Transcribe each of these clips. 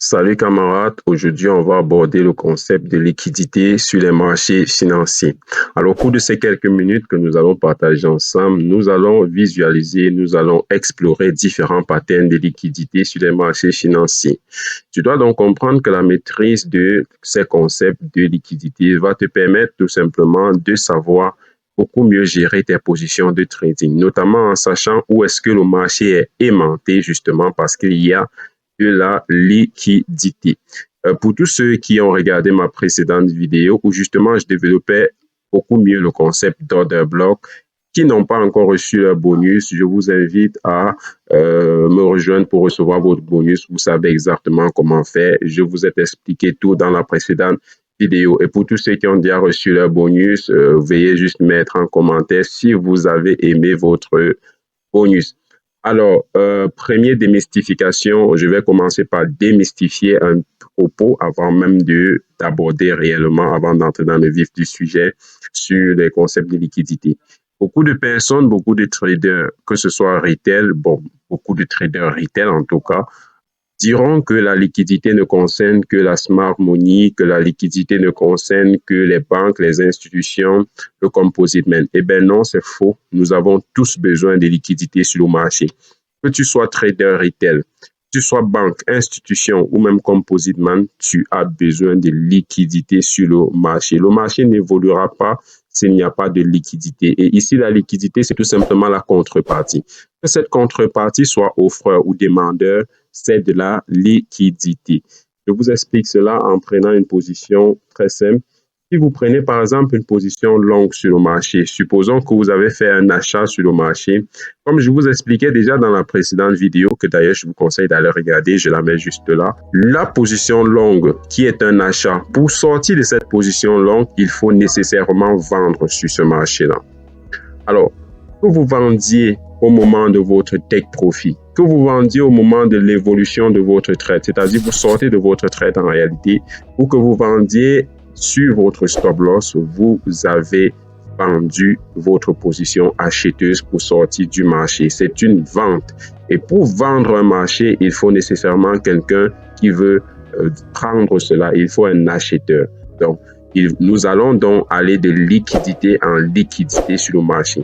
Salut camarades, aujourd'hui on va aborder le concept de liquidité sur les marchés financiers. Alors au cours de ces quelques minutes que nous allons partager ensemble, nous allons visualiser, nous allons explorer différents patterns de liquidité sur les marchés financiers. Tu dois donc comprendre que la maîtrise de ces concepts de liquidité va te permettre tout simplement de savoir beaucoup mieux gérer tes positions de trading, notamment en sachant où est-ce que le marché est aimanté justement parce qu'il y a de la liquidité. Pour tous ceux qui ont regardé ma précédente vidéo où justement je développais beaucoup mieux le concept d'order block, qui n'ont pas encore reçu leur bonus, je vous invite à me rejoindre pour recevoir votre bonus. Vous savez exactement comment faire. Je vous ai expliqué tout dans la précédente vidéo. Et pour tous ceux qui ont déjà reçu leur bonus, veuillez juste mettre en commentaire si vous avez aimé votre bonus. Alors, première démystification, je vais commencer par démystifier un propos avant même d'aborder réellement, avant d'entrer dans le vif du sujet sur les concepts de liquidité. Beaucoup de personnes, beaucoup de traders, que ce soit retail, beaucoup de traders retail en tout cas, diront que la liquidité ne concerne que la smart money, que la liquidité ne concerne que les banques, les institutions, le composite man. Eh bien non, c'est faux. Nous avons tous besoin de liquidité sur le marché. Que tu sois trader retail, que tu sois banque, institution ou même composite man, tu as besoin de liquidité sur le marché. Le marché n'évoluera pas s'il n'y a pas de liquidité. Et ici, la liquidité, c'est tout simplement la contrepartie. Que cette contrepartie soit offreur ou demandeur, c'est de la liquidité. Je vous explique cela en prenant une position très simple. Si vous prenez par exemple une position longue sur le marché, supposons que vous avez fait un achat sur le marché, comme je vous expliquais déjà dans la précédente vidéo, que d'ailleurs je vous conseille d'aller regarder, je la mets juste là. La position longue qui est un achat, pour sortir de cette position longue, il faut nécessairement vendre sur ce marché-là. Alors, que vous vendiez au moment de votre take profit, que vous vendiez au moment de l'évolution de votre trade, c'est-à-dire vous sortez de votre trade en réalité, ou que vous vendiez sur votre stop loss, vous avez vendu votre position acheteuse pour sortir du marché. C'est une vente. Et pour vendre un marché, il faut nécessairement quelqu'un qui veut prendre cela. Il faut un acheteur. Donc, nous allons donc aller de liquidité en liquidité sur le marché.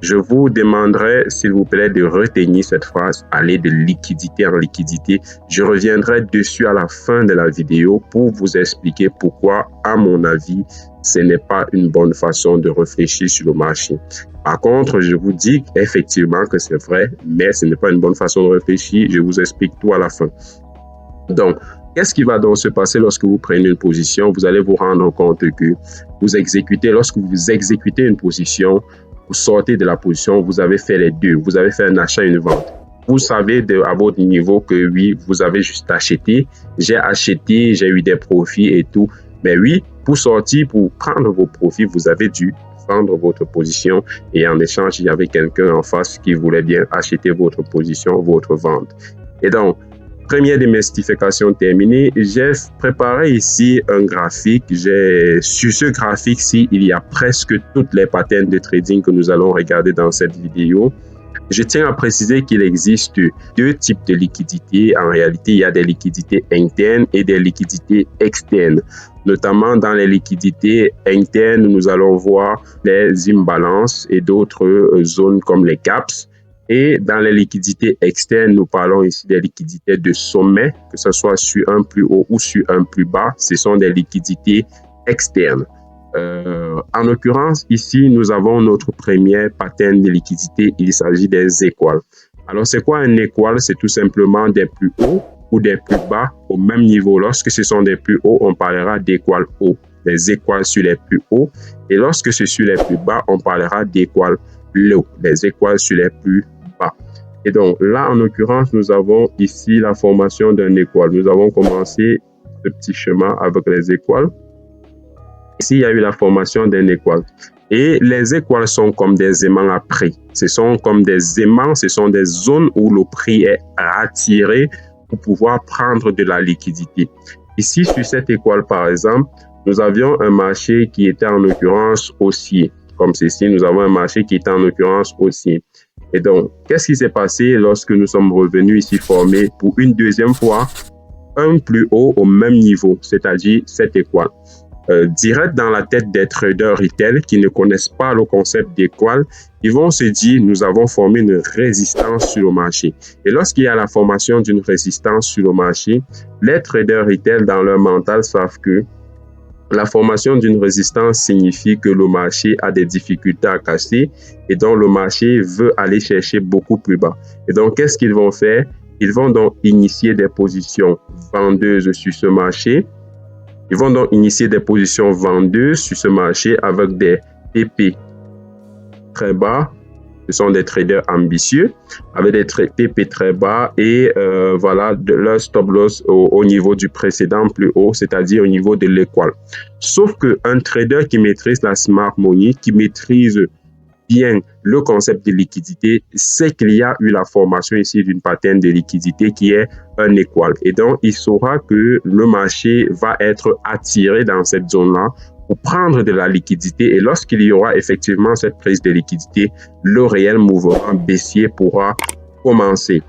Je vous demanderai, s'il vous plaît, de retenir cette phrase, aller de liquidité en liquidité. Je reviendrai dessus à la fin de la vidéo pour vous expliquer pourquoi, à mon avis, ce n'est pas une bonne façon de réfléchir sur le marché. Par contre, je vous dis effectivement que c'est vrai, mais ce n'est pas une bonne façon de réfléchir. Je vous explique tout à la fin. Donc, qu'est-ce qui va donc se passer lorsque vous prenez une position? Vous allez vous rendre compte que lorsque vous exécutez une position, vous sortez de la position, vous avez fait les deux. Vous avez fait un achat et une vente. Vous savez à votre niveau que oui, vous avez juste acheté. J'ai acheté, j'ai eu des profits et tout. Mais oui, pour sortir, pour prendre vos profits, vous avez dû vendre votre position. Et en échange, il y avait quelqu'un en face qui voulait bien acheter votre position, votre vente. Et donc, première démystification terminée, j'ai préparé ici un graphique. Sur ce graphique-ci, il y a presque toutes les patterns de trading que nous allons regarder dans cette vidéo. Je tiens à préciser qu'il existe deux types de liquidités. En réalité, il y a des liquidités internes et des liquidités externes. Notamment dans les liquidités internes, nous allons voir les imbalances et d'autres zones comme les gaps. Et dans les liquidités externes, nous parlons ici des liquidités de sommet, que ce soit sur un plus haut ou sur un plus bas. Ce sont des liquidités externes. En l'occurrence, ici, nous avons notre premier pattern de liquidité. Il s'agit des équales. Alors, c'est quoi un équal? C'est tout simplement des plus hauts ou des plus bas au même niveau. Lorsque ce sont des plus hauts, on parlera d'équal haut, des équales sur les plus hauts. Et lorsque c'est sur les plus bas, on parlera d'équal low, des équales sur les plus bas. Et donc là, en l'occurrence, nous avons ici la formation d'un équal. Nous avons commencé ce petit chemin avec les équales. Ici, il y a eu la formation d'un équal. Et les équales sont comme des aimants à prix. Ce sont comme des aimants, ce sont des zones où le prix est attiré pour pouvoir prendre de la liquidité. Ici, sur cette équale, par exemple, nous avions un marché qui était en l'occurrence haussier. Comme ceci, nous avons un marché qui était en l'occurrence haussier. Et donc, qu'est-ce qui s'est passé lorsque nous sommes revenus ici former pour une deuxième fois un plus haut au même niveau, c'est-à-dire cette étoile. Direct dans la tête des traders retail qui ne connaissent pas le concept d'étoile, ils vont se dire, nous avons formé une résistance sur le marché. Et lorsqu'il y a la formation d'une résistance sur le marché, les traders retail dans leur mental savent que la formation d'une résistance signifie que le marché a des difficultés à casser et donc le marché veut aller chercher beaucoup plus bas. Et donc, qu'est-ce qu'ils vont faire? Ils vont donc initier des positions vendeuses sur ce marché. Ils vont donc initier des positions vendeuses sur ce marché avec des TP très bas. Ce sont des traders ambitieux avec des TP très bas et voilà leur stop loss au niveau du précédent plus haut, c'est-à-dire au niveau de l'étoile. Sauf qu'un trader qui maîtrise la smart money, qui maîtrise bien le concept de liquidité, c'est qu'il y a eu la formation ici d'une pattern de liquidité qui est un étoile. Et donc, il saura que le marché va être attiré dans cette zone-là pour prendre de la liquidité. Et lorsqu'il y aura effectivement cette prise de liquidité, le réel mouvement baissier pourra commencer.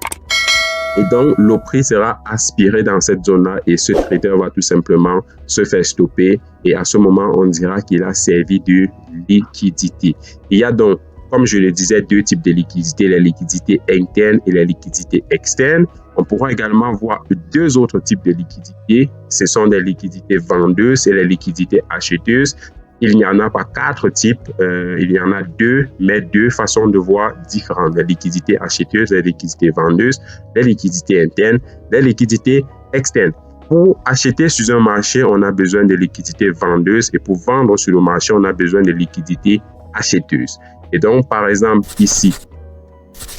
Et donc, le prix sera aspiré dans cette zone-là et ce trader va tout simplement se faire stopper. Et à ce moment, on dira qu'il a servi de liquidité. Il y a donc, comme je le disais, deux types de liquidités, les liquidités internes et les liquidités externes. On pourra également voir deux autres types de liquidités. Ce sont des liquidités vendeuses et les liquidités acheteuses. Il n'y en a pas quatre types, il y en a deux, mais deux façons de voir différentes. Les liquidités acheteuses, les liquidités vendeuses, les liquidités internes, les liquidités externes. Pour acheter sur un marché, on a besoin de liquidités vendeuses et pour vendre sur le marché, on a besoin de liquidités acheteuses. Et donc, par exemple, ici,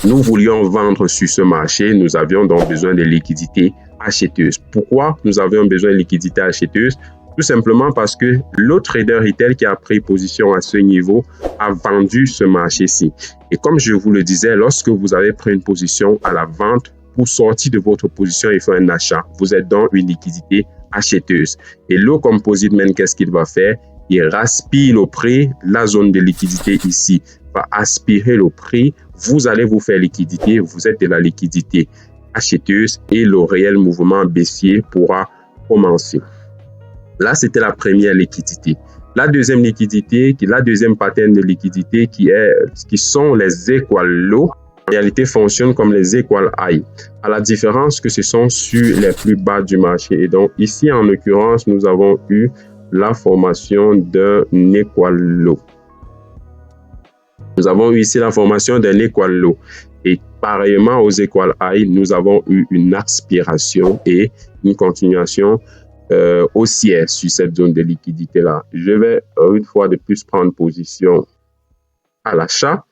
nous voulions vendre sur ce marché, nous avions donc besoin de liquidités acheteuses. Pourquoi nous avions besoin de liquidités acheteuses? Tout simplement parce que le trader retail qui a pris position à ce niveau a vendu ce marché-ci. Et comme je vous le disais, lorsque vous avez pris une position à la vente, pour sortir de votre position et faire un achat, vous êtes dans une liquidité acheteuse. Et le composite man, qu'est-ce qu'il va faire? Il aspire le prix, la zone de liquidité ici va aspirer le prix, vous allez vous faire liquidité, vous êtes de la liquidité acheteuse et le réel mouvement baissier pourra commencer. Là, c'était la première liquidité. La deuxième liquidité, la deuxième pattern de liquidité qui sont les equal low, en réalité fonctionnent comme les equal high, à la différence que ce sont sur les plus bas du marché. Et donc ici, en l'occurrence, nous avons eu la formation d'un equal low. Nous avons eu ici la formation d'un equal low. Et pareillement aux equal high, nous avons eu une aspiration et une continuation haussière sur cette zone de liquidité-là. Je vais une fois de plus prendre position à l'achat.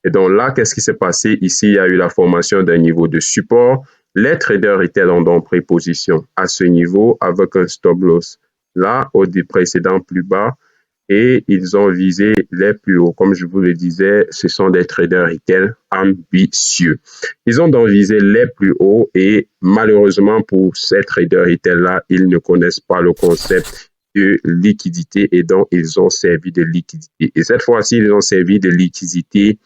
Et donc là, qu'est-ce qui s'est passé? Ici, il y a eu la formation d'un niveau de support. Les traders retail ont donc pris position à ce niveau avec un stop loss là au précédent plus bas et ils ont visé les plus hauts. Comme je vous le disais, ce sont des traders retail ambitieux. Ils ont donc visé les plus hauts et malheureusement pour ces traders retail-là, ils ne connaissent pas le concept de liquidité et donc ils ont servi de liquidité. Et cette fois-ci, ils ont servi de liquidité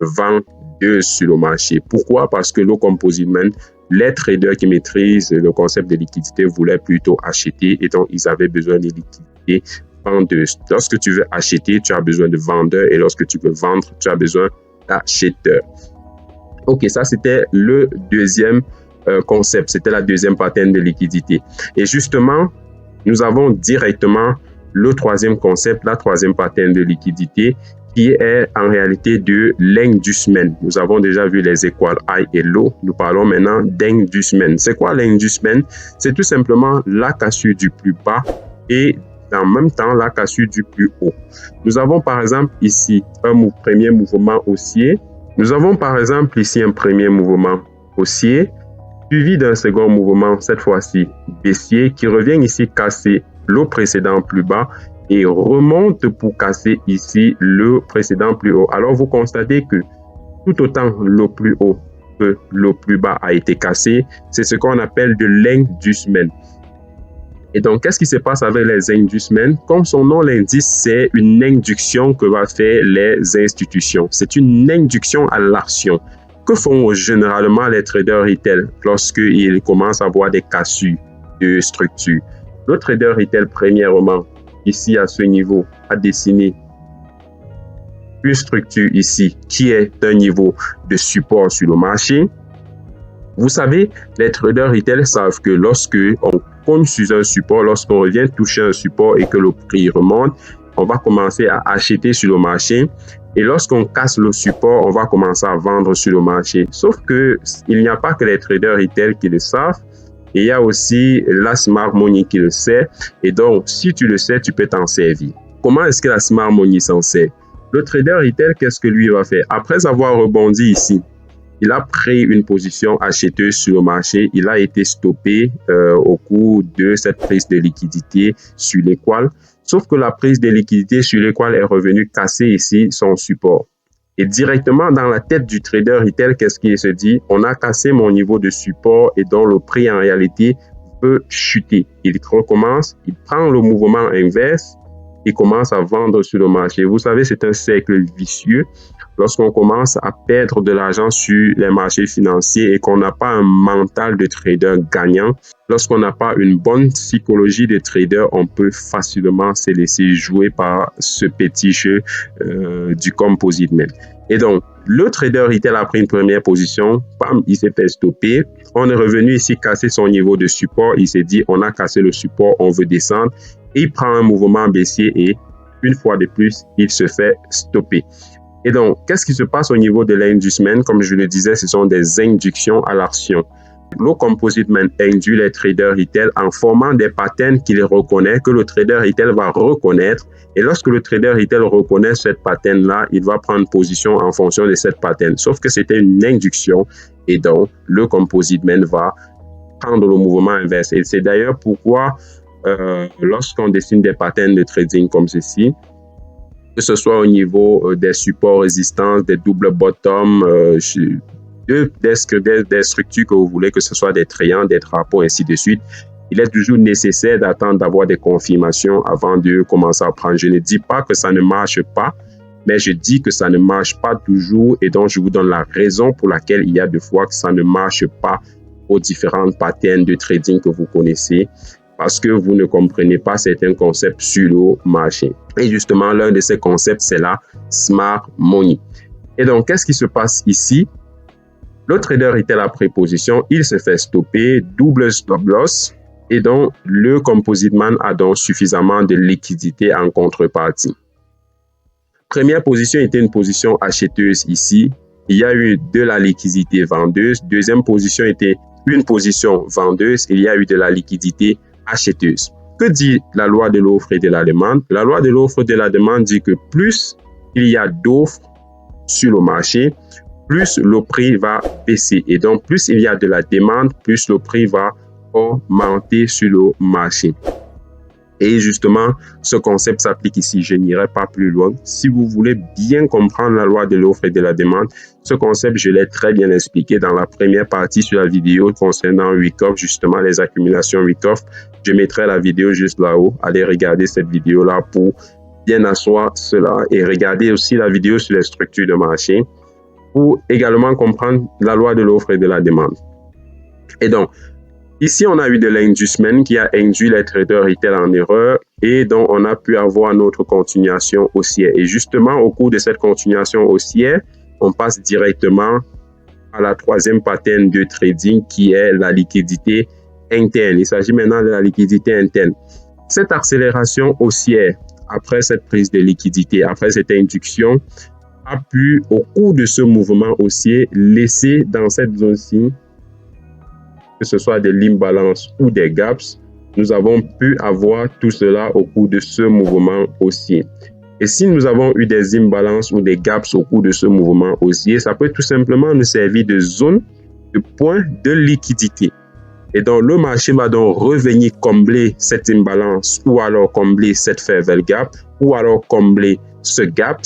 vendeuse sur le marché. Pourquoi? Parce que le composite man, les traders qui maîtrisent le concept de liquidité voulaient plutôt acheter et donc ils avaient besoin de liquidité vendeuse. Lorsque tu veux acheter, tu as besoin de vendeurs et lorsque tu veux vendre, tu as besoin d'acheteurs. Ok, ça c'était le deuxième concept, c'était la deuxième pattern de liquidité. Et justement, nous avons directement le troisième concept, la troisième pattern de liquidité qui est en réalité de l'inducement. Nous avons déjà vu les equal high et low. Nous parlons maintenant d'inducement. C'est quoi l'inducement? C'est tout simplement la cassure du plus bas et en même temps la cassure du plus haut. Nous avons par exemple ici un premier mouvement haussier. Nous avons par exemple ici un premier mouvement haussier suivi d'un second mouvement, cette fois-ci baissier, qui revient ici casser le précédent plus bas et remonte pour casser ici le précédent plus haut. Alors, vous constatez que tout autant le plus haut que le plus bas a été cassé, c'est ce qu'on appelle de l'inducement. Et donc, qu'est-ce qui se passe avec les inducements? Comme son nom l'indique, c'est une induction que vont faire les institutions. C'est une induction à l'action. Que font généralement les traders retail lorsqu'ils commencent à voir des cassures de structure. Le trader retail, premièrement, ici à ce niveau, a dessiné une structure ici qui est un niveau de support sur le marché. Vous savez, les traders retail savent que lorsque on cogne sur un support, lorsqu'on revient toucher un support et que le prix remonte, on va commencer à acheter sur le marché. Et lorsqu'on casse le support, on va commencer à vendre sur le marché. Sauf que il n'y a pas que les traders retail qui le savent. Et il y a aussi la smart money qui le sait. Et donc, si tu le sais, tu peux t'en servir. Comment est-ce que la smart money s'en sert? Le trader retail, qu'est-ce que lui va faire? Après avoir rebondi ici, il a pris une position acheteuse sur le marché. Il a été stoppé au cours de cette prise de liquidité sur l'étoile. Sauf que la prise de liquidité sur l'étoile est revenue casser ici son support. Et directement dans la tête du trader retail, qu'est-ce qu'il se dit? On a cassé mon niveau de support et donc le prix en réalité peut chuter. Il recommence, il prend le mouvement inverse et commence à vendre sur le marché. Vous savez, c'est un cercle vicieux. Lorsqu'on commence à perdre de l'argent sur les marchés financiers et qu'on n'a pas un mental de trader gagnant, lorsqu'on n'a pas une bonne psychologie de trader, on peut facilement se laisser jouer par ce petit jeu du composite man. Et donc, le trader retail a pris une première position, bam, il s'est fait stopper. On est revenu ici casser son niveau de support. Il s'est dit, on a cassé le support, on veut descendre. Et il prend un mouvement baissier et une fois de plus, il se fait stopper. Et donc, qu'est-ce qui se passe au niveau de l'inducement? Comme je le disais, ce sont des inductions à l'action. Le composite man induit les traders retail en formant des patterns qu'il reconnaît, que le trader retail va reconnaître. Et lorsque le trader retail reconnaît cette pattern-là, il va prendre position en fonction de cette pattern. Sauf que c'était une induction et donc le composite man va prendre le mouvement inverse. Et c'est d'ailleurs pourquoi lorsqu'on dessine des patterns de trading comme ceci, que ce soit au niveau des supports résistance, des doubles bottom, des structures que vous voulez, que ce soit des triangles, des drapeaux, ainsi de suite, il est toujours nécessaire d'attendre d'avoir des confirmations avant de commencer à prendre. Je ne dis pas que ça ne marche pas, mais je dis que ça ne marche pas toujours et donc je vous donne la raison pour laquelle il y a des fois que ça ne marche pas aux différents patterns de trading que vous connaissez, parce que vous ne comprenez pas certains concepts sur le marché. Et justement, l'un de ces concepts, c'est la smart money. Et donc, qu'est-ce qui se passe ici? Le trader retail a pris position, il se fait stopper, double stop loss, et donc le composite man a donc suffisamment de liquidité en contrepartie. Première position était une position acheteuse ici. Il y a eu de la liquidité vendeuse. Deuxième position était une position vendeuse. Il y a eu de la liquidité acheteuse. Que dit la loi de l'offre et de la demande? La loi de l'offre et de la demande dit que plus il y a d'offres sur le marché, plus le prix va baisser. Et donc, plus il y a de la demande, plus le prix va augmenter sur le marché. Et justement, ce concept s'applique ici. Je n'irai pas plus loin. Si vous voulez bien comprendre la loi de l'offre et de la demande, ce concept, je l'ai très bien expliqué dans la première partie sur la vidéo concernant Wyckoff, justement les accumulations Wyckoff. Je mettrai la vidéo juste là-haut. Allez regarder cette vidéo-là pour bien asseoir cela et regardez aussi la vidéo sur les structures de marché pour également comprendre la loi de l'offre et de la demande. Et donc, ici, on a eu de l'inducement qui a induit les traders retail en erreur et donc on a pu avoir notre continuation haussière. Et justement, au cours de cette continuation haussière, on passe directement à la troisième pattern de trading qui est la liquidité interne. Il s'agit maintenant de la liquidité interne. Cette accélération haussière, après cette prise de liquidité, après cette induction, a pu, au cours de ce mouvement haussier, laisser dans cette zone-ci, que ce soit des imbalances ou des gaps, nous avons pu avoir tout cela au cours de ce mouvement haussier. Et si nous avons eu des imbalances ou des gaps au cours de ce mouvement haussier, ça peut tout simplement nous servir de zone, de point de liquidité. Et donc, le marché va donc revenir combler cette imbalance ou alors combler cette faible gap ou alors combler ce gap.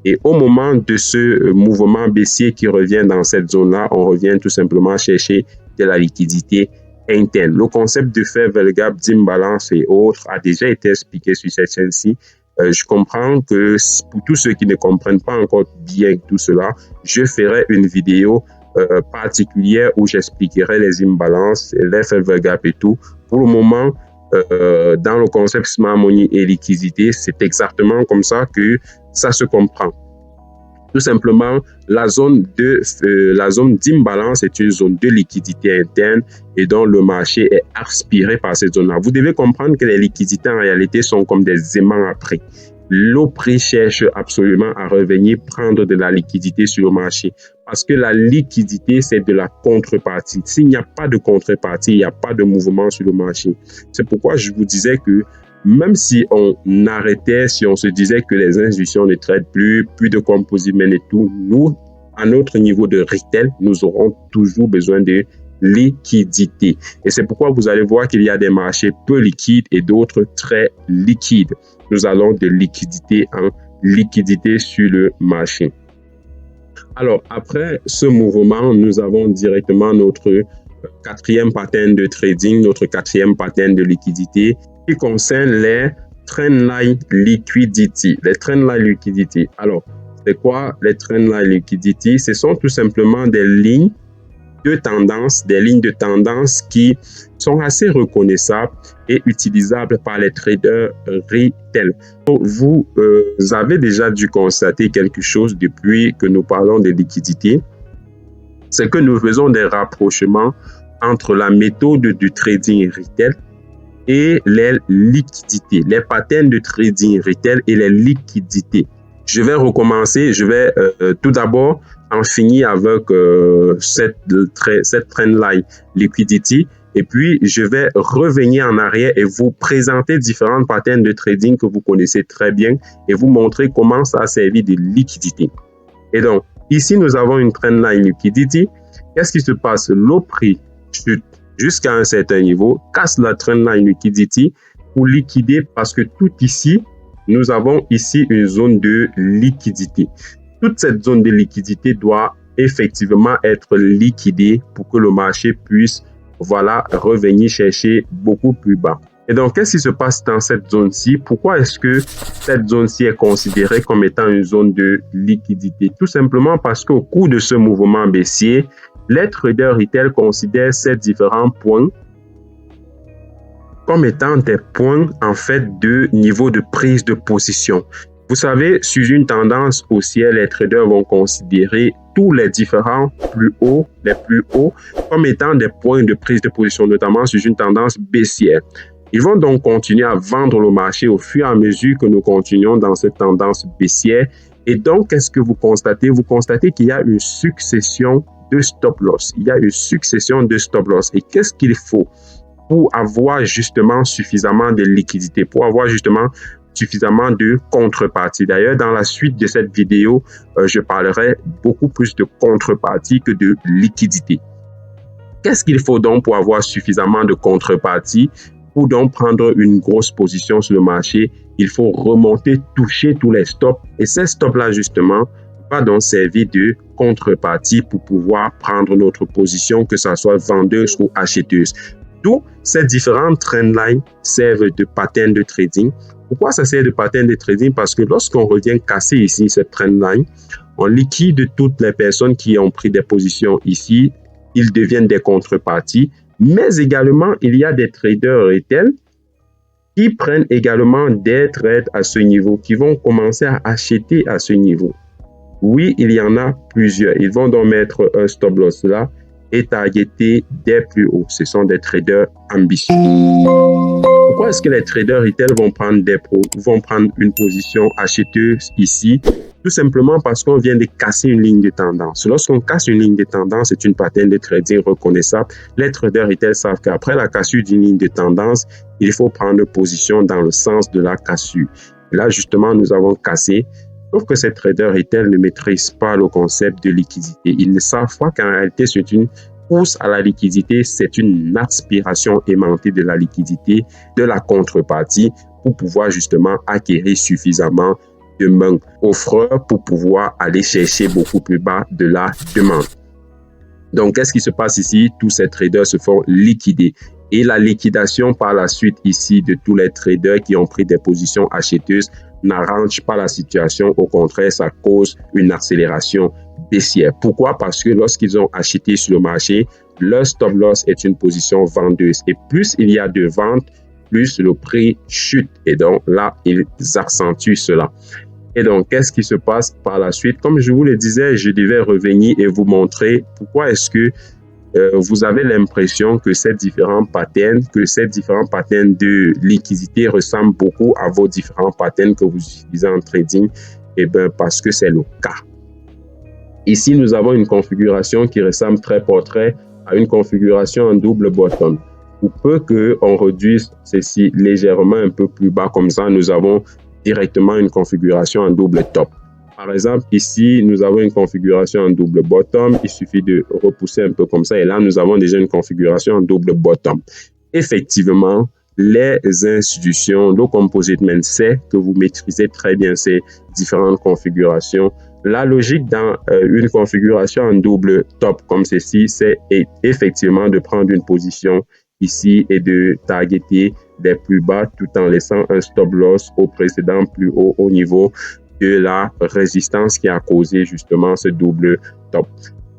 Et au moment de ce mouvement baissier qui revient dans cette zone-là, on revient tout simplement chercher de la liquidité interne. Le concept de faible gap, d'imbalance et autres a déjà été expliqué sur cette chaîne-ci. Je comprends que pour tous ceux qui ne comprennent pas encore bien tout cela, je ferai une vidéo particulière où j'expliquerai les imbalances, les favor gap et tout. Pour le moment, dans le concept Smart Money et liquidité, c'est exactement comme ça que ça se comprend. Tout simplement, la zone d'imbalance est une zone de liquidité interne et dont le marché est aspiré par cette zone-là. Vous devez comprendre que les liquidités en réalité sont comme des aimants à prix. Le prix cherche absolument à revenir prendre de la liquidité sur le marché parce que la liquidité, c'est de la contrepartie. S'il n'y a pas de contrepartie, il n'y a pas de mouvement sur le marché. C'est pourquoi je vous disais que même si on arrêtait, si on se disait que les institutions ne traitent plus de composite men et tout, nous, à notre niveau de retail, nous aurons toujours besoin de liquidité. Et c'est pourquoi vous allez voir qu'il y a des marchés peu liquides et d'autres très liquides. Nous allons de liquidité en liquidité sur le marché. Alors, après ce mouvement, nous avons directement notre quatrième pattern de trading, notre quatrième pattern de liquidité qui concerne les trendline liquidity. Les trendline liquidity. Alors, c'est quoi les trendline liquidity? Ce sont tout simplement des lignes de tendance qui sont assez reconnaissables et utilisables par les traders retail. Vous avez déjà dû constater quelque chose depuis que nous parlons de liquidité, c'est que nous faisons des rapprochements entre la méthode du trading retail et les liquidités, les patterns de trading retail et les liquidités. Je vais recommencer, je vais tout d'abord en finir avec cette trendline liquidity et puis je vais revenir en arrière et vous présenter différents patterns de trading que vous connaissez très bien et vous montrer comment ça a servi de liquidité. Et donc, ici, nous avons une trendline liquidity. Qu'est-ce qui se passe? Le prix chute jusqu'à un certain niveau, casse la trendline liquidity pour liquider parce que tout ici, nous avons ici une zone de liquidité. Toute cette zone de liquidité doit effectivement être liquidée pour que le marché puisse revenir chercher beaucoup plus bas. Et donc, qu'est-ce qui se passe dans cette zone-ci? Pourquoi est-ce que cette zone-ci est considérée comme étant une zone de liquidité? Tout simplement parce qu'au cours de ce mouvement baissier, les traders retail considèrent ces différents points comme étant des points en fait de niveau de prise de position. Vous savez, sur une tendance haussière, les traders vont considérer tous les différents les plus hauts comme étant des points de prise de position, notamment sur une tendance baissière. Ils vont donc continuer à vendre le marché au fur et à mesure que nous continuons dans cette tendance baissière. Et donc, qu'est-ce que vous constatez? Vous constatez qu'il y a une succession de stop loss. Il y a une succession de stop loss. Et qu'est-ce qu'il faut pour avoir justement suffisamment de liquidité, pour avoir justement suffisamment de contrepartie? D'ailleurs, dans la suite de cette vidéo, je parlerai beaucoup plus de contrepartie que de liquidité. Qu'est-ce qu'il faut donc pour avoir suffisamment de contrepartie? Pour donc prendre une grosse position sur le marché, il faut remonter, toucher tous les stops. Et ces stops-là, justement, va donc servir de contrepartie pour pouvoir prendre notre position, que ce soit vendeuse ou acheteuse. D'où ces différentes trendlines servent de pattern de trading. Pourquoi ça sert de pattern de trading? Parce que lorsqu'on revient casser ici cette trendline, on liquide toutes les personnes qui ont pris des positions ici. Ils deviennent des contreparties. Mais également, il y a des traders retail qui prennent également des trades à ce niveau, qui vont commencer à acheter à ce niveau. Oui, il y en a plusieurs. Ils vont donc mettre un stop loss là et targeter des plus hauts. Ce sont des traders ambitieux. Pourquoi est-ce que les traders retail vont prendre une position acheteuse ici? Tout simplement parce qu'on vient de casser une ligne de tendance. Lorsqu'on casse une ligne de tendance, c'est une pattern de trading reconnaissable. Les traders retail savent qu'après la cassure d'une ligne de tendance, il faut prendre position dans le sens de la cassure. Et là, justement, nous avons cassé. Sauf que ces traders retail ne maîtrisent pas le concept de liquidité. Ils ne savent pas qu'en réalité, c'est une course à la liquidité, c'est une aspiration aimantée de la liquidité, de la contrepartie pour pouvoir justement acquérir suffisamment de main offreur pour pouvoir aller chercher beaucoup plus bas de la demande. Donc, qu'est-ce qui se passe ici? Tous ces traders se font liquider. Et la liquidation par la suite ici de tous les traders qui ont pris des positions acheteuses n'arrange pas la situation. Au contraire, ça cause une accélération baissière. Pourquoi? Parce que lorsqu'ils ont acheté sur le marché, leur stop loss est une position vendeuse. Et plus il y a de ventes, plus le prix chute. Et donc là, ils accentuent cela. Et donc, qu'est-ce qui se passe par la suite? Comme je vous le disais, je devais revenir et vous montrer pourquoi est-ce que vous avez l'impression que ces différents patterns de liquidité ressemblent beaucoup à vos différents patterns que vous utilisez en trading. Eh bien, parce que c'est le cas. Ici, nous avons une configuration qui ressemble très portrait à une configuration en double bottom. Pour peu qu'on réduise ceci légèrement un peu plus bas, comme ça, nous avons directement une configuration en double top. Par exemple, ici, nous avons une configuration en double bottom. Il suffit de repousser un peu comme ça. Et là, nous avons déjà une configuration en double bottom. Effectivement, les institutions, le composite man sait que vous maîtrisez très bien ces différentes configurations. La logique dans une configuration en double top comme ceci, c'est effectivement de prendre une position ici et de targeter des plus bas tout en laissant un stop loss au précédent plus haut au niveau de la résistance qui a causé justement ce double top.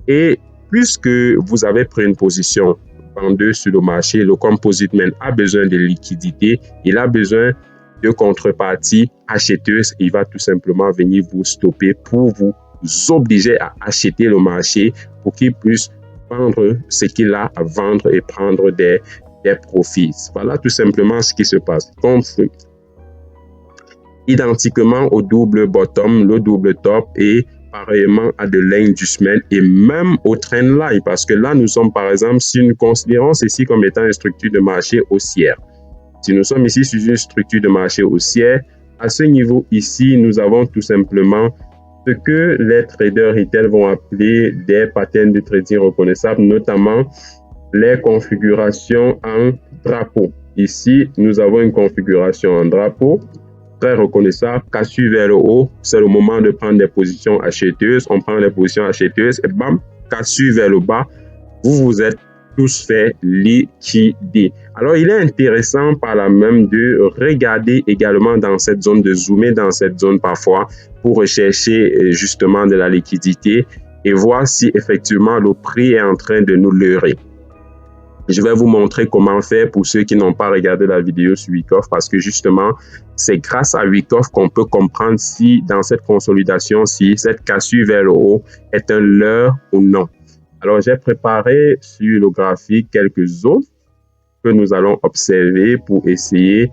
Et puisque vous avez pris une position vendeuse sur le marché, le composite man a besoin de liquidité, il a besoin de contrepartie acheteuse, il va tout simplement venir vous stopper pour vous obliger à acheter le marché pour qu'il puisse vendre ce qu'il a à vendre et prendre des profits. Voilà tout simplement ce qui se passe. Donc, identiquement au double bottom, le double top et pareillement à de l'inducement et même au trendline, parce que là, nous sommes par exemple, si nous considérons ceci comme étant une structure de marché haussière. Si nous sommes ici sur une structure de marché haussière, à ce niveau ici, nous avons tout simplement ce que les traders retail vont appeler des patterns de trading reconnaissables, notamment les configurations en drapeau. Ici, nous avons une configuration en drapeau très reconnaissable, cassure vers le haut, c'est le moment de prendre des positions acheteuses. On prend des positions acheteuses et bam, cassure vers le bas, vous êtes tous fait liquider. Alors, il est intéressant par là même de regarder également dans cette zone, de zoomer dans cette zone parfois pour rechercher justement de la liquidité et voir si effectivement le prix est en train de nous leurrer. Je vais vous montrer comment faire pour ceux qui n'ont pas regardé la vidéo sur Wyckoff parce que justement, c'est grâce à Wyckoff qu'on peut comprendre si dans cette consolidation, si cette cassure vers le haut est un leurre ou non. Alors, j'ai préparé sur le graphique quelques zones que nous allons observer pour essayer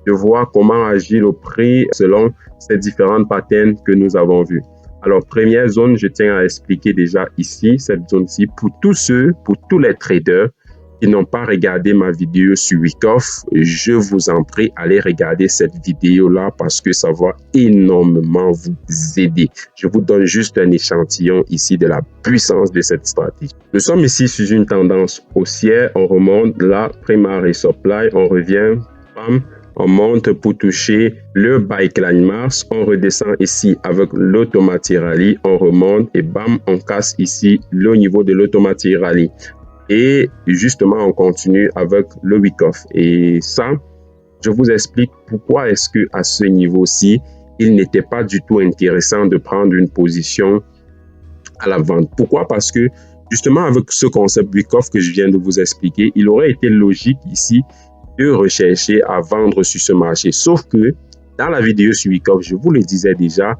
de voir comment agit le prix selon ces différentes patterns que nous avons vues. Alors, première zone, je tiens à expliquer déjà ici, cette zone-ci, pour tous les traders qui n'ont pas regardé ma vidéo sur Wyckoff, je vous en prie, allez regarder cette vidéo-là parce que ça va énormément vous aider. Je vous donne juste un échantillon ici de la puissance de cette stratégie. Nous sommes ici sur une tendance haussière, on remonte la primary supply, on revient, bam, on monte pour toucher le Bike Line Mars, on redescend ici avec l'Automatic Rally, on remonte et bam, on casse ici le niveau de l'Automatic Rally. Et justement, on continue avec le Wyckoff. Et ça, je vous explique pourquoi est-ce que à ce niveau-ci, il n'était pas du tout intéressant de prendre une position à la vente. Pourquoi? Parce que justement, avec ce concept Wyckoff que je viens de vous expliquer, il aurait été logique ici de rechercher à vendre sur ce marché. Sauf que dans la vidéo sur Wyckoff, je vous le disais déjà,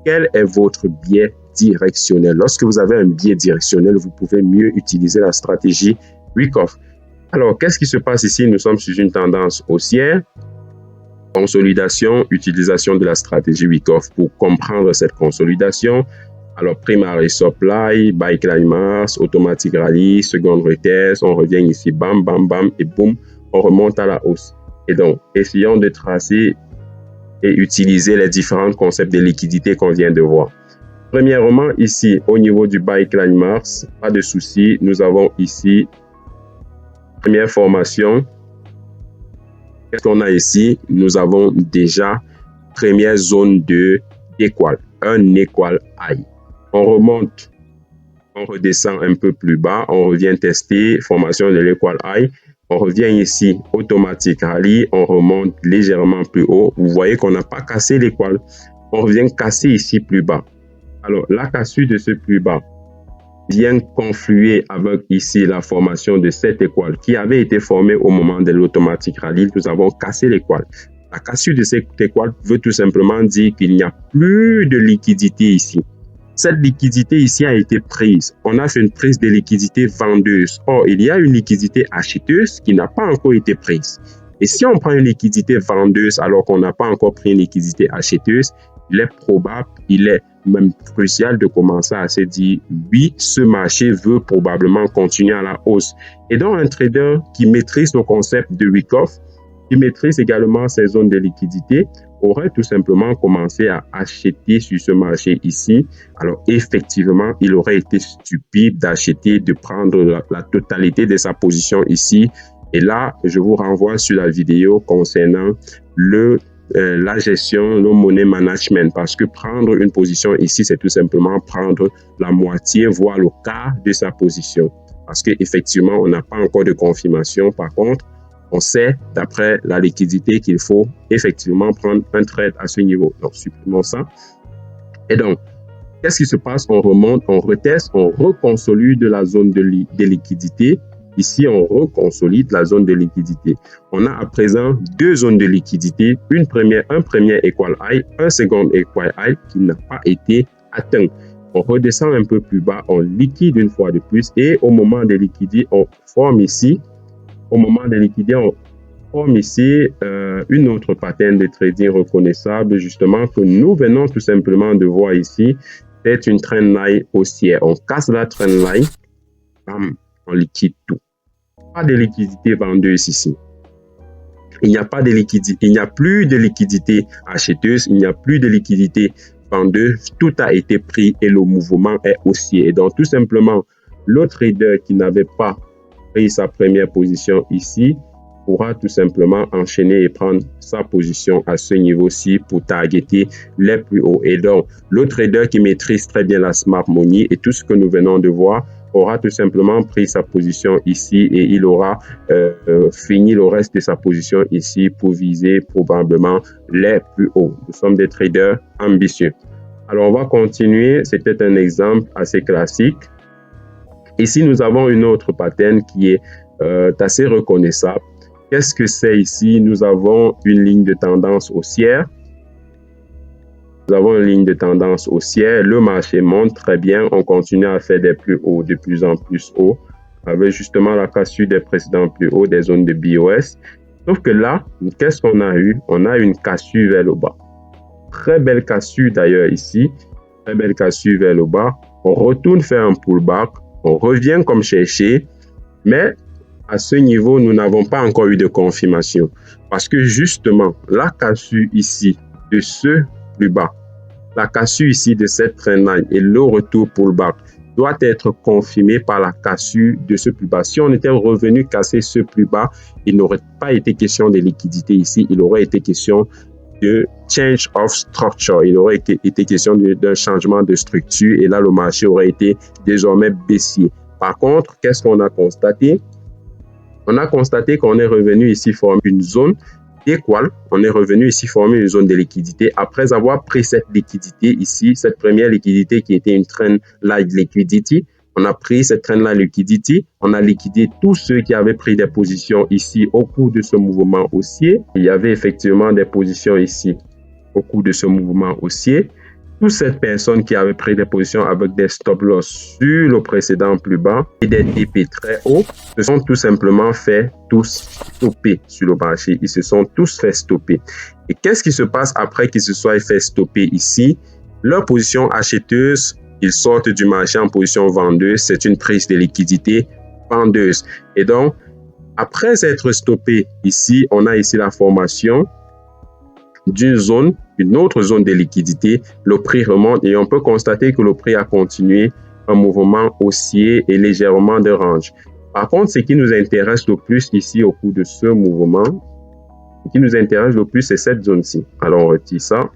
quel est votre biais directionnel? Lorsque vous avez un biais directionnel, vous pouvez mieux utiliser la stratégie Wyckoff. Alors, qu'est-ce qui se passe ici? Nous sommes sur une tendance haussière. Consolidation, utilisation de la stratégie Wyckoff pour comprendre cette consolidation. Alors, primary supply, Bike Line Mars, Automatic Rally, seconde retest, on revient ici, bam, bam, bam, et boum, on remonte à la hausse. Et donc, essayons de tracer et utiliser les différents concepts de liquidité qu'on vient de voir. Premièrement, ici, au niveau du Bike Line Mars, pas de souci. Nous avons ici, première formation. Qu'est-ce qu'on a ici? Nous avons déjà première zone d'équal, un équal high. On remonte On redescend un peu plus bas, on revient tester formation de l'Equal High. On revient ici, automatique rallye, on remonte légèrement plus haut. Vous voyez qu'on n'a pas cassé l'Equal. On revient casser ici plus bas. Alors, la cassure de ce plus bas vient confluer avec ici la formation de cette étoile qui avait été formée au moment de l'automatique rallye. Nous avons cassé l'étoile. La cassure de cette étoile veut tout simplement dire qu'il n'y a plus de liquidité ici. Cette liquidité ici a été prise. On a fait une prise de liquidité vendeuse. Or, il y a une liquidité acheteuse qui n'a pas encore été prise. Et si on prend une liquidité vendeuse alors qu'on n'a pas encore pris une liquidité acheteuse, il est probable, il est même crucial de commencer à se dire oui, ce marché veut probablement continuer à la hausse. Et donc, un trader qui maîtrise le concept de Wyckoff, qui maîtrise également ses zones de liquidité, aurait tout simplement commencé à acheter sur ce marché ici. Alors, effectivement, il aurait été stupide d'acheter, de prendre la totalité de sa position ici. Et là, je vous renvoie sur la vidéo concernant la gestion, le money management, parce que prendre une position ici, c'est tout simplement prendre la moitié, voire le quart de sa position. Parce qu'effectivement, on n'a pas encore de confirmation. Par contre, on sait, d'après la liquidité, qu'il faut effectivement prendre un trade à ce niveau. Donc, supprimons ça. Et donc, qu'est-ce qui se passe? On remonte, on reteste, on reconsolide la zone de liquidité. Ici, on reconsolide la zone de liquidité. On a à présent deux zones de liquidité, un premier equal high, un second equal high qui n'a pas été atteint. On redescend un peu plus bas, on liquide une fois de plus et au moment de liquider, on forme ici, une autre pattern de trading reconnaissable justement que nous venons tout simplement de voir ici. C'est une trendline haussière. On casse la trendline, bam, on liquide tout. Pas de liquidité vendeuse ici. Il n'y a pas de liquidité, il n'y a plus de liquidité acheteuse, il n'y a plus de liquidité vendeuse. Tout a été pris et le mouvement est haussier. Et donc, tout simplement, le trader qui n'avait pas pris sa première position ici pourra tout simplement enchaîner et prendre sa position à ce niveau-ci pour targeter les plus hauts. Et donc, le trader qui maîtrise très bien la smart money et tout ce que nous venons de voir aura tout simplement pris sa position ici et il aura fini le reste de sa position ici pour viser probablement les plus hauts. Nous sommes des traders ambitieux. Alors, on va continuer. C'était un exemple assez classique. Ici, nous avons une autre pattern qui est assez reconnaissable. Qu'est-ce que c'est ici? Nous avons une ligne de tendance haussière. Le marché monte très bien. On continue à faire des plus hauts, de plus en plus hauts, avec justement la cassure des précédents plus hauts, des zones de BOS. Sauf que là, qu'est-ce qu'on a eu? On a une cassure vers le bas. Très belle cassure d'ailleurs ici. Très belle cassure vers le bas. On retourne faire un pullback. On revient comme chercher. Mais à ce niveau, nous n'avons pas encore eu de confirmation. Parce que justement, la cassure ici de ce plus bas, la cassure ici de cette trendline et le retour pullback doit être confirmé par la cassure de ce plus bas. Si on était revenu casser ce plus bas, il n'aurait pas été question de liquidité ici. Il aurait été question de change of structure. Il aurait été question d'un changement de structure et là, le marché aurait été désormais baissier. Par contre, qu'est-ce qu'on a constaté? On a constaté qu'on est revenu ici former une zone équal. On est revenu ici former une zone de liquidité après avoir pris cette liquidité ici, cette première liquidité qui était une trendline liquidity. On a pris cette trendline liquidity, on a liquidé tous ceux qui avaient pris des positions ici au cours de ce mouvement haussier. Il y avait effectivement des positions ici au cours de ce mouvement haussier. Toutes ces personnes qui avaient pris des positions avec des stop loss sur le précédent plus bas et des TP très hauts se sont tout simplement fait tous stopper sur le marché. Ils se sont tous fait stopper. Et qu'est-ce qui se passe après qu'ils se soient fait stopper ici? Leur position acheteuse, ils sortent du marché en position vendeuse. C'est une prise de liquidité vendeuse. Et donc, après être stoppé ici, on a ici la formation d'une zone, une autre zone de liquidité. Le prix remonte et on peut constater que le prix a continué un mouvement haussier et légèrement de range. Par contre, ce qui nous intéresse le plus ici au cours de ce mouvement, ce qui nous intéresse le plus, c'est cette zone-ci. Alors, on retire ça.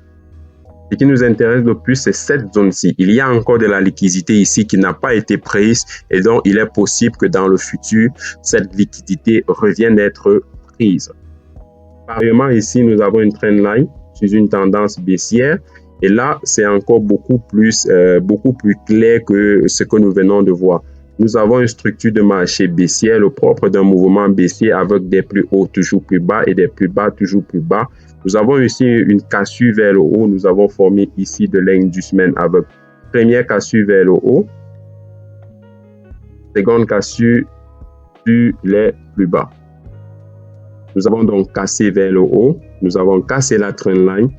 Ce qui nous intéresse le plus, c'est cette zone-ci. Il y a encore de la liquidité ici qui n'a pas été prise et donc il est possible que dans le futur, cette liquidité revienne d'être prise. Pareillement, ici, nous avons une trendline sur une tendance baissière et là, c'est encore beaucoup plus clair que ce que nous venons de voir. Nous avons une structure de marché baissière, le propre d'un mouvement baissier avec des plus hauts toujours plus bas et des plus bas toujours plus bas. Nous avons ici une cassure vers le haut. Nous avons formé ici de lignes du semaine avec première cassure vers le haut, seconde cassure sur les plus bas. Nous avons donc cassé vers le haut. Nous avons cassé la trendline.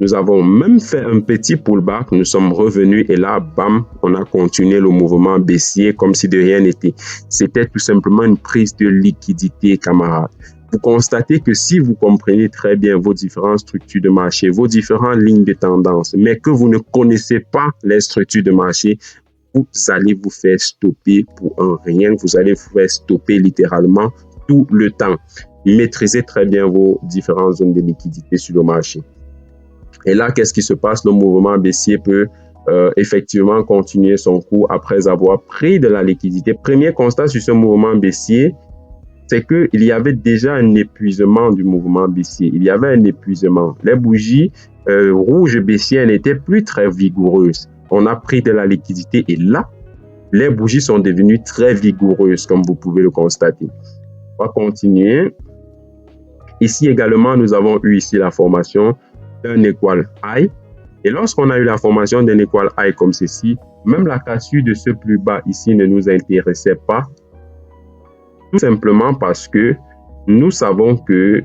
Nous avons même fait un petit pullback. Nous sommes revenus et là, bam, on a continué le mouvement baissier comme si de rien n'était. C'était tout simplement une prise de liquidité, camarades. Vous constatez que si vous comprenez très bien vos différentes structures de marché, vos différentes lignes de tendance, mais que vous ne connaissez pas les structures de marché, vous allez vous faire stopper pour un rien. Vous allez vous faire stopper littéralement tout le temps. Maîtrisez très bien vos différentes zones de liquidité sur le marché. Et là, qu'est-ce qui se passe? Le mouvement baissier peut effectivement continuer son cours après avoir pris de la liquidité. Premier constat sur ce mouvement baissier, c'est qu'il y avait déjà un épuisement du mouvement baissier. Il y avait un épuisement. Les bougies rouges baissières n'étaient plus très vigoureuses. On a pris de la liquidité et là, les bougies sont devenues très vigoureuses, comme vous pouvez le constater. On va continuer. Ici également, nous avons eu ici la formation d'un equal high. Et lorsqu'on a eu la formation d'un equal high comme ceci, même la cassure de ce plus bas ici ne nous intéressait pas. Tout simplement parce que nous savons que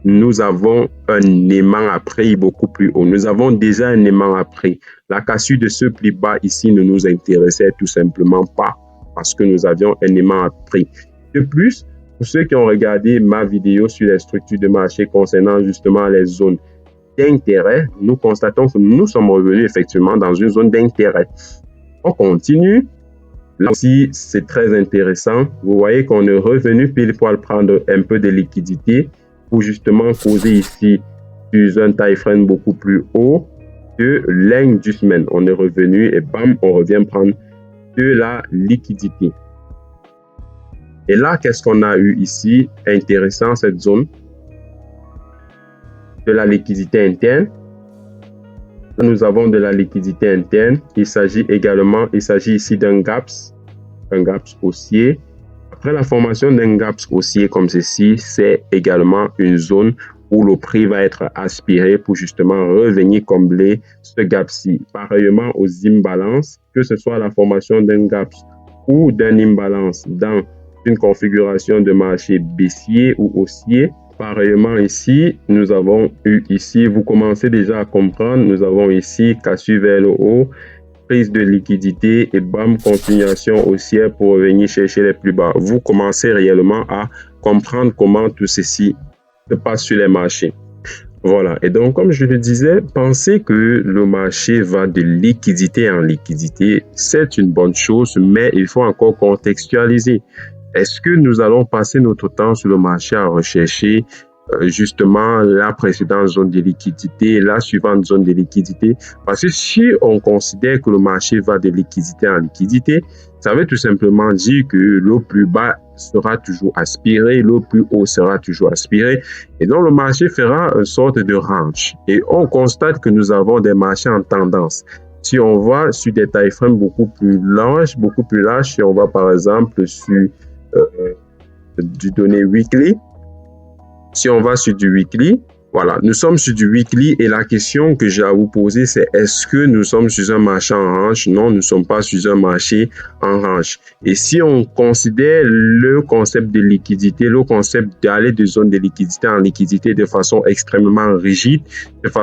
nous avons un aimant à prix beaucoup plus haut. Nous avons déjà un aimant à prix. La cassure de ce plus bas ici ne nous intéressait tout simplement pas parce que nous avions un aimant à prix. De plus, pour ceux qui ont regardé ma vidéo sur les structures de marché concernant justement les zones d'intérêt, nous constatons que nous sommes revenus effectivement dans une zone d'intérêt. On continue. Là aussi, c'est très intéressant. Vous voyez qu'on est revenu pile poil prendre un peu de liquidité pour justement causer ici sur un time frame beaucoup plus haut que ligne du semaine. On est revenu et bam, on revient prendre de la liquidité. Et là, qu'est-ce qu'on a eu ici? Intéressant, cette zone de la liquidité interne. Nous avons de la liquidité interne. Il s'agit ici d'un gaps haussier. Après la formation d'un gaps haussier comme ceci, c'est également une zone où le prix va être aspiré pour justement revenir combler ce gap-ci. Pareillement aux imbalances, que ce soit la formation d'un gaps ou d'un imbalance dans une configuration de marché baissier ou haussier. Pareillement ici, nous avons eu ici, vous commencez déjà à comprendre, nous avons ici cassure vers le haut, prise de liquidité et bam, continuation haussière pour revenir chercher les plus bas. Vous commencez réellement à comprendre comment tout ceci se passe sur les marchés. Voilà, et donc comme je le disais, penser que le marché va de liquidité en liquidité, c'est une bonne chose, mais il faut encore contextualiser. Est-ce que nous allons passer notre temps sur le marché à rechercher justement la précédente zone de liquidité, la suivante zone de liquidité? Parce que si on considère que le marché va de liquidité en liquidité, ça veut tout simplement dire que le plus bas sera toujours aspiré, le plus haut sera toujours aspiré. Et donc, le marché fera une sorte de range. Et on constate que nous avons des marchés en tendance. Si on va sur des time frames beaucoup plus larges, si on va par exemple sur du donné weekly, si on va sur du weekly, voilà, nous sommes sur du weekly et la question que j'ai à vous poser, c'est est-ce que nous sommes sur un marché en range? Non, nous ne sommes pas sur un marché en range. Et si on considère le concept de liquidité, le concept d'aller de zone de liquidité en liquidité de façon extrêmement rigide,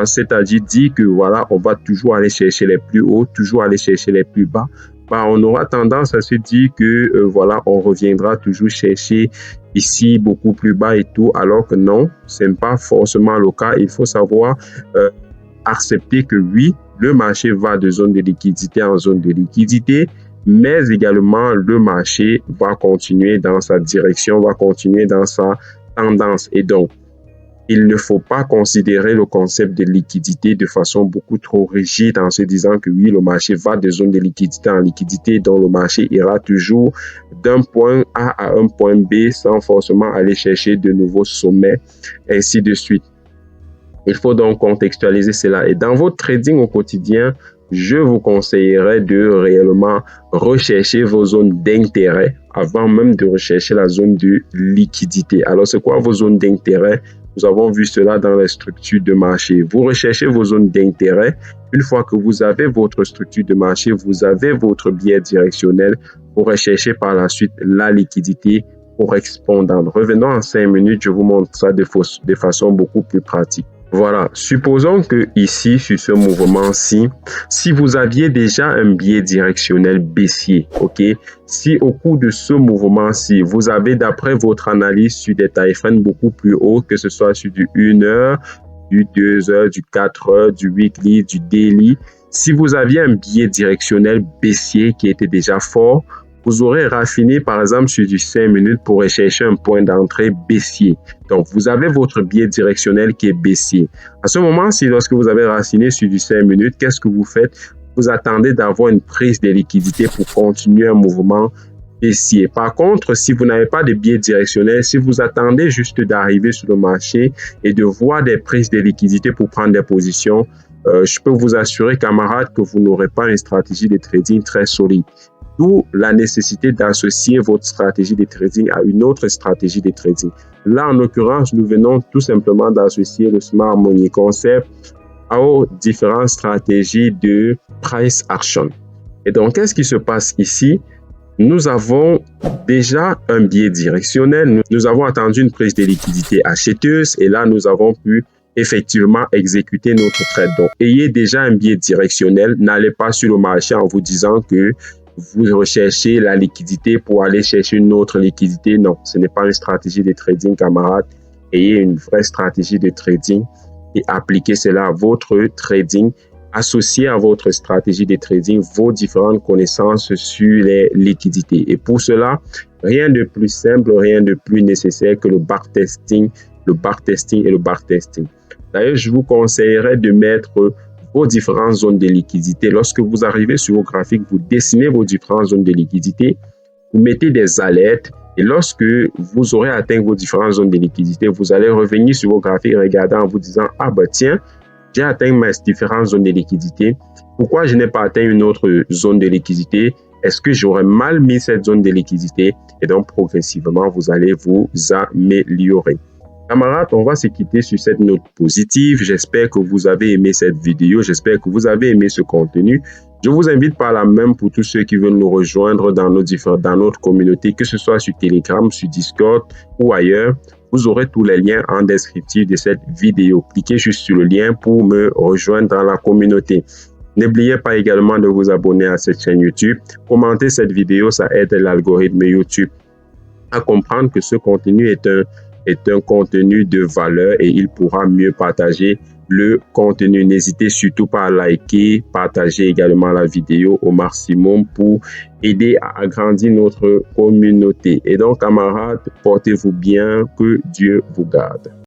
c'est-à-dire dire que voilà, on va toujours aller chercher les plus hauts, toujours aller chercher les plus bas, on aura tendance à se dire que voilà, on reviendra toujours chercher ici beaucoup plus bas et tout, alors que non, ce n'est pas forcément le cas. Il faut savoir accepter que oui, le marché va de zone de liquidité en zone de liquidité, mais également le marché va continuer dans sa direction, va continuer dans sa tendance. Et donc, il ne faut pas considérer le concept de liquidité de façon beaucoup trop rigide en se disant que oui, le marché va de zone de liquidité en liquidité, donc le marché ira toujours d'un point A à un point B sans forcément aller chercher de nouveaux sommets, ainsi de suite. Il faut donc contextualiser cela. Et dans votre trading au quotidien, je vous conseillerais de réellement rechercher vos zones d'intérêt avant même de rechercher la zone de liquidité. Alors, c'est quoi vos zones d'intérêt? Nous avons vu cela dans les structures de marché. Vous recherchez vos zones d'intérêt. Une fois que vous avez votre structure de marché, vous avez votre biais directionnel. Vous recherchez par la suite la liquidité correspondante. Revenons en 5 minutes, je vous montre ça de façon beaucoup plus pratique. Voilà, supposons que ici, sur ce mouvement-ci, si vous aviez déjà un biais directionnel baissier, ok, si au cours de ce mouvement-ci, vous avez d'après votre analyse sur des timeframes beaucoup plus hauts, que ce soit sur du 1 heure, du 2 heures, du 4 heures, du weekly, du daily, si vous aviez un biais directionnel baissier qui était déjà fort, vous aurez raffiné par exemple sur du 5 minutes pour rechercher un point d'entrée baissier. Donc, vous avez votre biais directionnel qui est baissier. À ce moment-ci, lorsque vous avez raffiné sur du 5 minutes, qu'est-ce que vous faites? Vous attendez d'avoir une prise de liquidité pour continuer un mouvement baissier. Par contre, si vous n'avez pas de biais directionnel, si vous attendez juste d'arriver sur le marché et de voir des prises de liquidité pour prendre des positions, je peux vous assurer, camarades, que vous n'aurez pas une stratégie de trading très solide. D'où la nécessité d'associer votre stratégie de trading à une autre stratégie de trading. Là, en l'occurrence, nous venons tout simplement d'associer le Smart Money Concept aux différentes stratégies de price action. Et donc, qu'est-ce qui se passe ici? Nous avons déjà un biais directionnel. Nous avons attendu une prise de liquidité acheteuse et là, nous avons pu effectivement exécuter notre trade. Donc, ayez déjà un biais directionnel. N'allez pas sur le marché en vous disant que vous recherchez la liquidité pour aller chercher une autre liquidité. Non, ce n'est pas une stratégie de trading, camarades. Ayez une vraie stratégie de trading et appliquez cela à votre trading. Associez à votre stratégie de trading vos différentes connaissances sur les liquidités. Et pour cela, rien de plus simple, rien de plus nécessaire que le backtesting et le backtesting. D'ailleurs, je vous conseillerais de mettre vos différentes zones de liquidité. Lorsque vous arrivez sur vos graphiques, vous dessinez vos différentes zones de liquidité, vous mettez des alertes et lorsque vous aurez atteint vos différentes zones de liquidité, vous allez revenir sur vos graphiques et regarder en vous disant « Ah bah tiens, j'ai atteint mes différentes zones de liquidité. Pourquoi je n'ai pas atteint une autre zone de liquidité? Est-ce que j'aurais mal mis cette zone de liquidité? » Et donc, progressivement, vous allez vous améliorer. Camarades, on va se quitter sur cette note positive. J'espère que vous avez aimé cette vidéo. J'espère que vous avez aimé ce contenu. Je vous invite par là même pour tous ceux qui veulent nous rejoindre dans notre communauté, que ce soit sur Telegram, sur Discord ou ailleurs. Vous aurez tous les liens en descriptif de cette vidéo. Cliquez juste sur le lien pour me rejoindre dans la communauté. N'oubliez pas également de vous abonner à cette chaîne YouTube. Commentez cette vidéo, ça aide l'algorithme YouTube à comprendre que ce contenu est un contenu de valeur et il pourra mieux partager le contenu. N'hésitez surtout pas à liker, partager également la vidéo au maximum pour aider à agrandir notre communauté. Et donc, camarades, portez-vous bien, que Dieu vous garde.